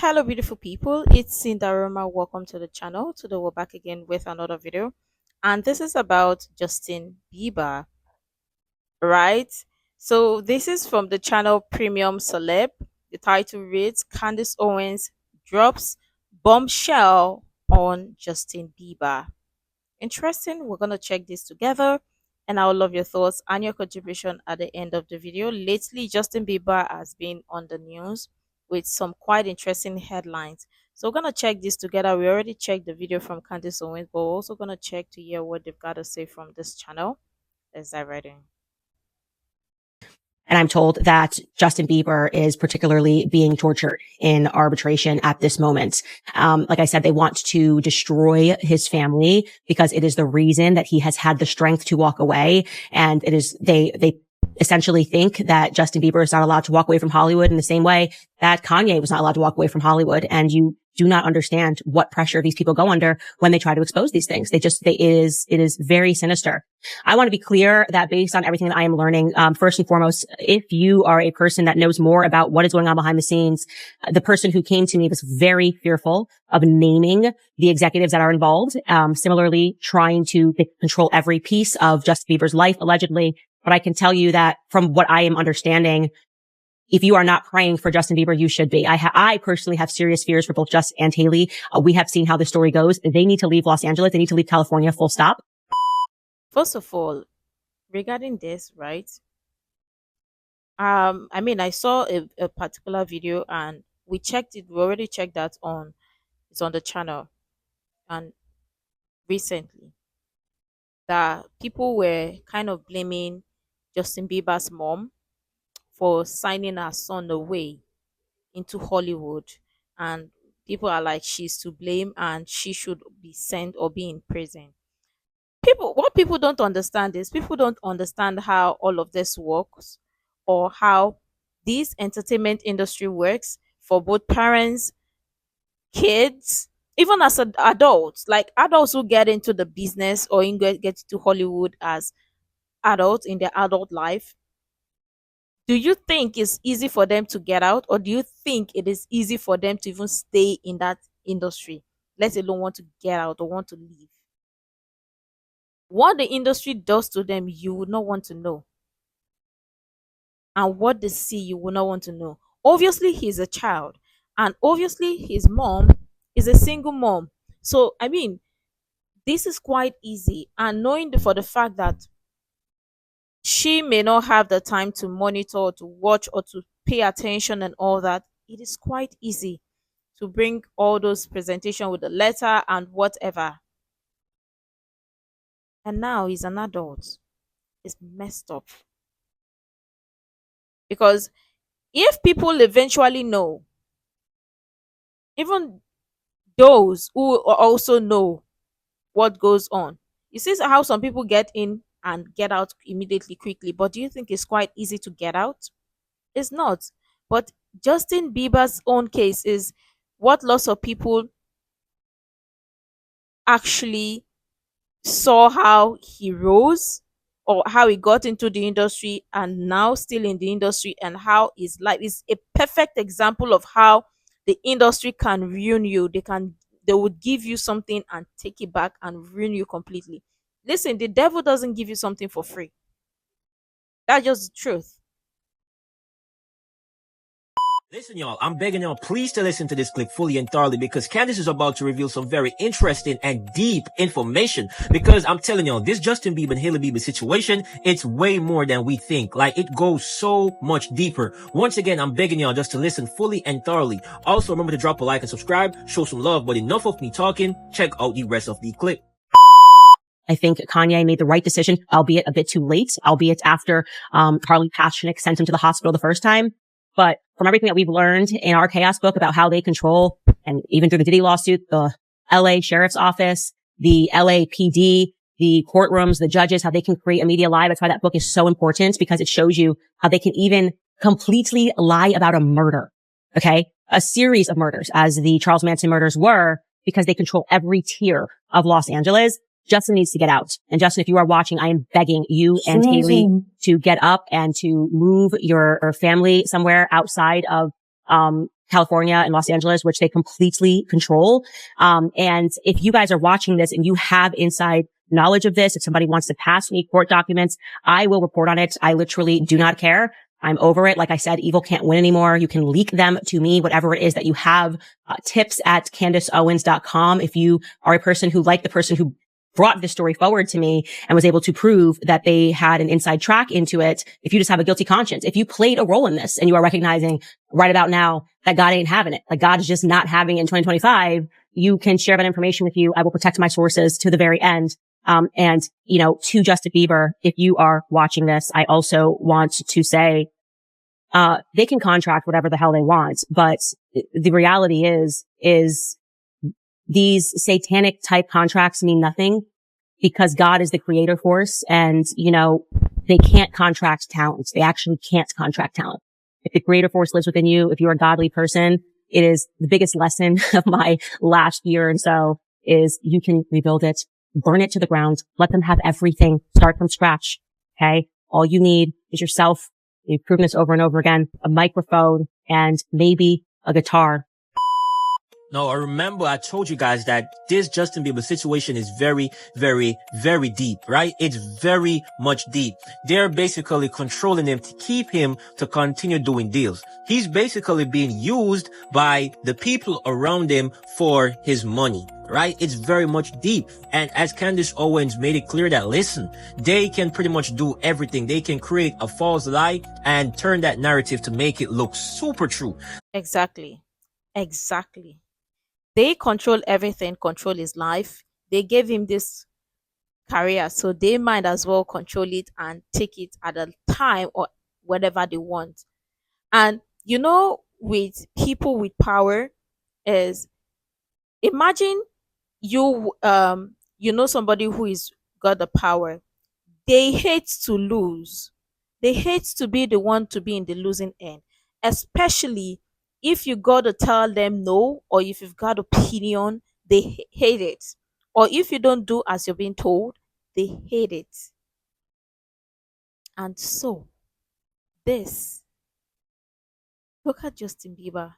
Hello, beautiful people. It's Sindafam. Welcome to the channel. Today, we're back again with another video, and this is about Justin Bieber, right? So, this is from the channel Premium Celeb. The title reads Candace Owens drops bombshell on Justin Bieber. Interesting. We're gonna check this together, and I would love your thoughts and your contribution at the end of the video. Lately, Justin Bieber has been on the news with some quite interesting headlines. So we're gonna check this together. We already checked the video from Candace Owens, but we're also gonna check to hear what they've got to say from this channel. Let's dive right in. And I'm told that Justin Bieber is particularly being tortured in arbitration at this moment. Like I said, they want to destroy his family because it is the reason that he has had the strength to walk away. And it is, they essentially think that Justin Bieber is not allowed to walk away from Hollywood in the same way that Kanye was not allowed to walk away from Hollywood. And you do not understand what pressure these people go under when they try to expose these things. It is very sinister. I want to be clear that based on everything that I am learning, first and foremost, if you are a person that knows more about what is going on behind the scenes, the person who came to me was very fearful of naming the executives that are involved. Similarly, trying to control every piece of Justin Bieber's life, allegedly. But I can tell you that from what I am understanding, if you are not praying for Justin Bieber, you should be. I personally have serious fears for both Justin and Haley. We have seen how the story goes. They need to leave Los Angeles. They need to leave California, full stop. First of all, regarding this, right? I saw a particular video and we checked it. We already checked that on it's on the channel, and recently that people were kind of blaming Justin Bieber's mom for signing her son away into Hollywood, and people are like she's to blame and she should be sent or be in prison. What people don't understand is people don't understand how all of this works, or how this entertainment industry works for both parents, kids, even as adults, like adults who get into the business or get to Hollywood as adults in their adult life. Do you think it's easy for them to get out, or do you think it is easy for them to even stay in that industry, let alone want to get out or want to leave? What the industry does to them, you would not want to know. And what they see, you would not want to know. Obviously, he's a child, and obviously, his mom is a single mom. So, this is quite easy. And knowing for the fact that she may not have the time to monitor, to watch, or to pay attention and all that, it is quite easy to bring all those presentation with the letter and whatever. And now he's an adult. It's messed up. Because if people eventually know, even those who also know what goes on, you see how some people get in and get out immediately, quickly. But do you think it's quite easy to get out? It's not. But Justin Bieber's own case is what lots of people actually saw, how he rose or how he got into the industry and now still in the industry, and how his life is a perfect example of how the industry can ruin you. They would give you something and take it back and ruin you completely. Listen, the devil doesn't give you something for free. That's just the truth. Listen, y'all, I'm begging y'all please to listen to this clip fully and thoroughly, because Candace is about to reveal some very interesting and deep information. Because I'm telling y'all, this Justin Bieber and Hailey Bieber situation, it's way more than we think. Like, it goes so much deeper. Once again, I'm begging y'all just to listen fully and thoroughly. Also, remember to drop a like and subscribe, show some love, but enough of me talking. Check out the rest of the clip. I think Kanye made the right decision, albeit a bit too late, albeit after Carly Pashnick sent him to the hospital the first time. But from everything that we've learned in our Chaos book about how they control, and even through the Diddy lawsuit, the LA Sheriff's Office, the LAPD, the courtrooms, the judges, how they can create a media lie. That's why that book is so important, because it shows you how they can even completely lie about a murder. Okay. A series of murders, as the Charles Manson murders were, because they control every tier of Los Angeles. Justin needs to get out. And Justin, if you are watching, I am begging you and Haley to get up and to move your family somewhere outside of California and Los Angeles, which they completely control. And if you guys are watching this and you have inside knowledge of this, if somebody wants to pass me court documents, I will report on it. I literally do not care. I'm over it. Like I said, evil can't win anymore. You can leak them to me, whatever it is that you have. Tips at CandaceOwens.com. If you are a person who, like the person who brought this story forward to me and was able to prove that they had an inside track into it, if you just have a guilty conscience, if you played a role in this and you are recognizing right about now that God ain't having it, like God is just not having it in 2025, you can share that information with you. I will protect my sources to the very end. And, you know, to Justin Bieber, if you are watching this, I also want to say, they can contract whatever the hell they want, but the reality is these satanic type contracts mean nothing because God is the creator force. And, you know, they can't contract talent. They actually can't contract talent. If the creator force lives within you, if you're a godly person, it is the biggest lesson of my last year and so is you can rebuild it. Burn it to the ground. Let them have everything. Start from scratch. Okay. All you need is yourself. You've proven this over and over again. A microphone and maybe a guitar. No, I remember I told you guys that this Justin Bieber situation is very, very, very deep, right? It's very much deep. They're basically controlling him to keep him to continue doing deals. He's basically being used by the people around him for his money, right? It's very much deep. And as Candace Owens made it clear that, listen, they can pretty much do everything. They can create a false lie and turn that narrative to make it look super true. Exactly. Exactly. They control everything, control his life. They gave him this career, so they might as well control it and take it at a time or whatever they want. And you know, with people with power, is imagine you know somebody who is got the power. They hate to lose. They hate to be the one to be in the losing end, especially if you got to tell them no, or if you've got opinion, they hate it. Or if you don't do as you're being told, they hate it. And so, this, look at Justin Bieber,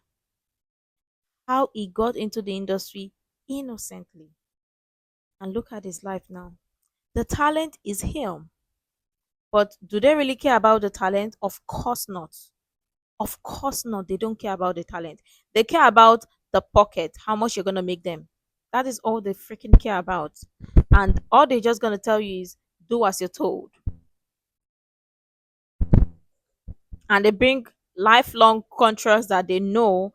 how he got into the industry innocently. And look at his life now. The talent is him. But do they really care about the talent? Of course not. Of course not. They don't care about the talent. They care about the pocket, how much you're going to make them. That is all they freaking care about. And all they're just going to tell you is do as you're told. And they bring lifelong contracts that they know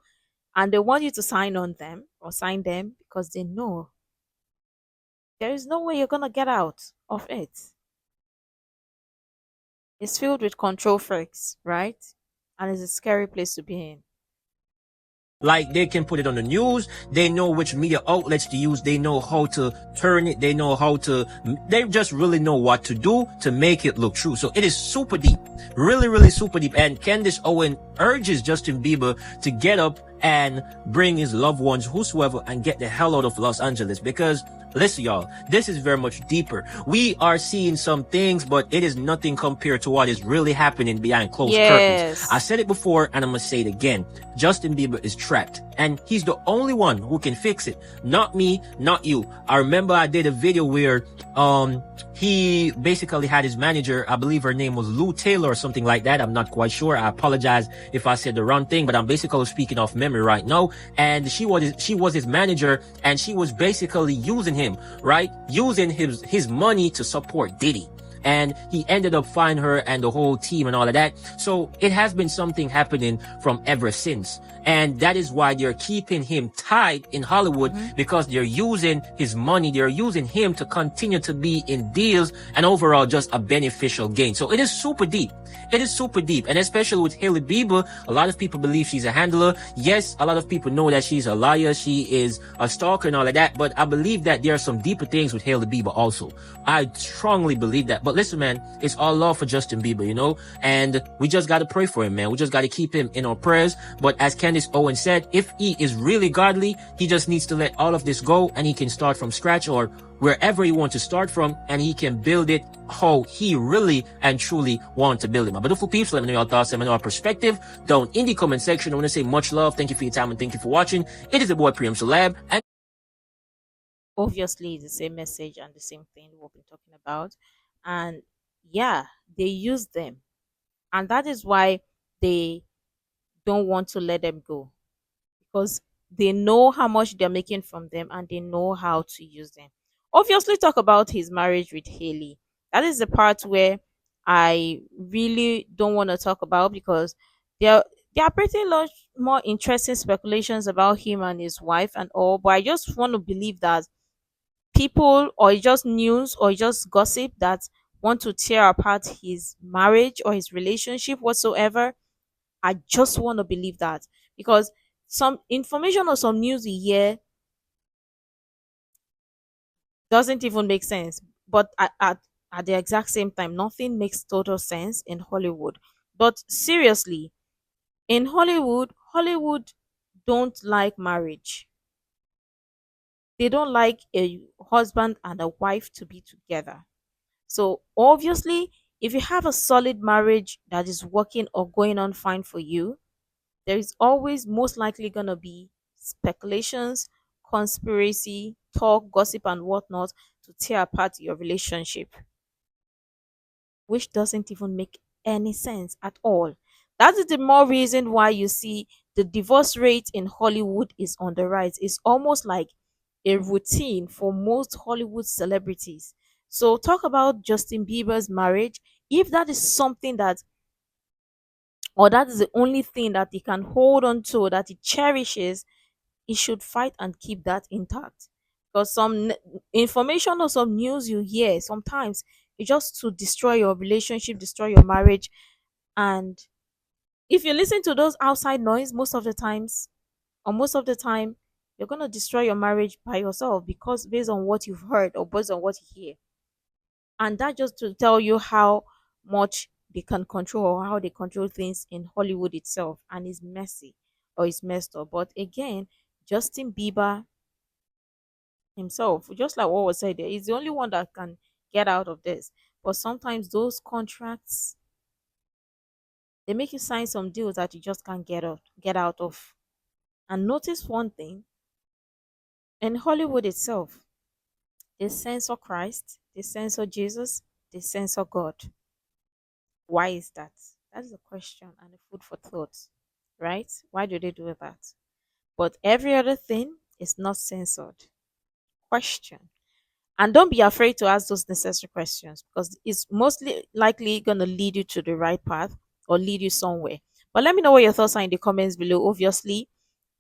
and they want you to sign on them or sign them because they know there is no way you're going to get out of it. It's filled with control freaks, right? And it's a scary place to be in. Like, they can put it on the news. They know which media outlets to use. They know how to turn it. They know how to, they just really know what to do to make it look true. So it is super deep, really, really super deep. And Candace Owens urges Justin Bieber to get up and bring his loved ones, whosoever, and get the hell out of Los Angeles, because listen, y'all, this is very much deeper. We are seeing some things, but it is nothing compared to what is really happening behind closed curtains. I said it before, and I'm gonna say it again. Justin Bieber is trapped, and he's the only one who can fix it. Not me, not you. I remember I did a video where he basically had his manager, I believe her name was Lou Taylor or something like that. I'm not quite sure. I apologize if I said the wrong thing, but I'm basically speaking off memory right now. And she was his manager, and she was basically using him, right? Using his money to support Diddy. And he ended up finding her and the whole team and all of that. So it has been something happening from ever since. And that is why they're keeping him tied in Hollywood, because they're using his money. They're using him to continue to be in deals and overall just a beneficial gain. So it is super deep. It is super deep. And especially with Hailey Bieber, a lot of people believe she's a handler. Yes, a lot of people know that she's a liar. She is a stalker and all of that. But I believe that there are some deeper things with Hailey Bieber also. I strongly believe that. But listen, man, it's all love for Justin Bieber, you know, and we just got to pray for him, man. We just got to keep him in our prayers. But as Candace Owens said, if he is really godly, he just needs to let all of this go and he can start from scratch or wherever he wants to start from, and he can build it how he really and truly wants to build it. My beautiful peeps, let me know your thoughts, let me know your perspective down in the comment section. I want to say much love. Thank you for your time and thank you for watching. It is the boy BOMBSHELL Lab. And Obviously, it's the same message and the same thing we've been talking about. And yeah, they use them. And that is why they don't want to let them go, because they know how much they're making from them and they know how to use them. Obviously, talk about his marriage with Haley. That is the part where I really don't want to talk about, because there there are pretty much more interesting speculations about him and his wife and all. But I just want to believe that people, or it's just news or it's just gossip, that want to tear apart his marriage or his relationship whatsoever. I just want to believe that, because some information or some news you hear doesn't even make sense. But at the exact same time, nothing makes total sense in Hollywood. But seriously, in Hollywood don't like marriage. They don't like a husband and a wife to be together. So obviously, if you have a solid marriage that is working or going on fine for you, there is always most likely going to be speculations, conspiracy, talk, gossip, and whatnot to tear apart your relationship, which doesn't even make any sense at all. That is the more reason why you see the divorce rate in Hollywood is on the rise. It's almost like a routine for most Hollywood celebrities. So, talk about Justin Bieber's marriage. If that is something that, or that is the only thing that he can hold on to, that he cherishes, he should fight and keep that intact. Because some information or some news you hear sometimes it's just to destroy your relationship, destroy your marriage. And if you listen to those outside noise, most of the times, or most of the time, you're going to destroy your marriage by yourself, because based on what you've heard or based on what you hear. And that just to tell you how much they can control, or how they control things in Hollywood itself. And it's messy, or it's messed up. But again, Justin Bieber himself, just like what was said there, is the only one that can get out of this. But sometimes those contracts, they make you sign some deals that you just can't get out of. And notice one thing, in Hollywood itself, they censor Christ, they censor Jesus, they censor God. Why is that? That is a question and a food for thought, right? Why do they do that? But every other thing is not censored. Question. And don't be afraid to ask those necessary questions, because it's mostly likely going to lead you to the right path or lead you somewhere. But let me know what your thoughts are in the comments below. Obviously,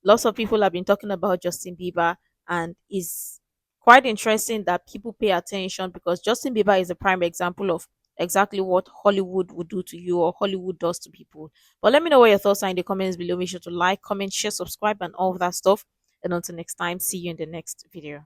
lots of people have been talking about Justin Bieber, and it's quite interesting that people pay attention, because Justin Bieber is a prime example of exactly what Hollywood would do to you, or Hollywood does to people. But let me know what your thoughts are in the comments below. Make sure to like, comment, share, subscribe, and all of that stuff. And until next time, see you in the next video.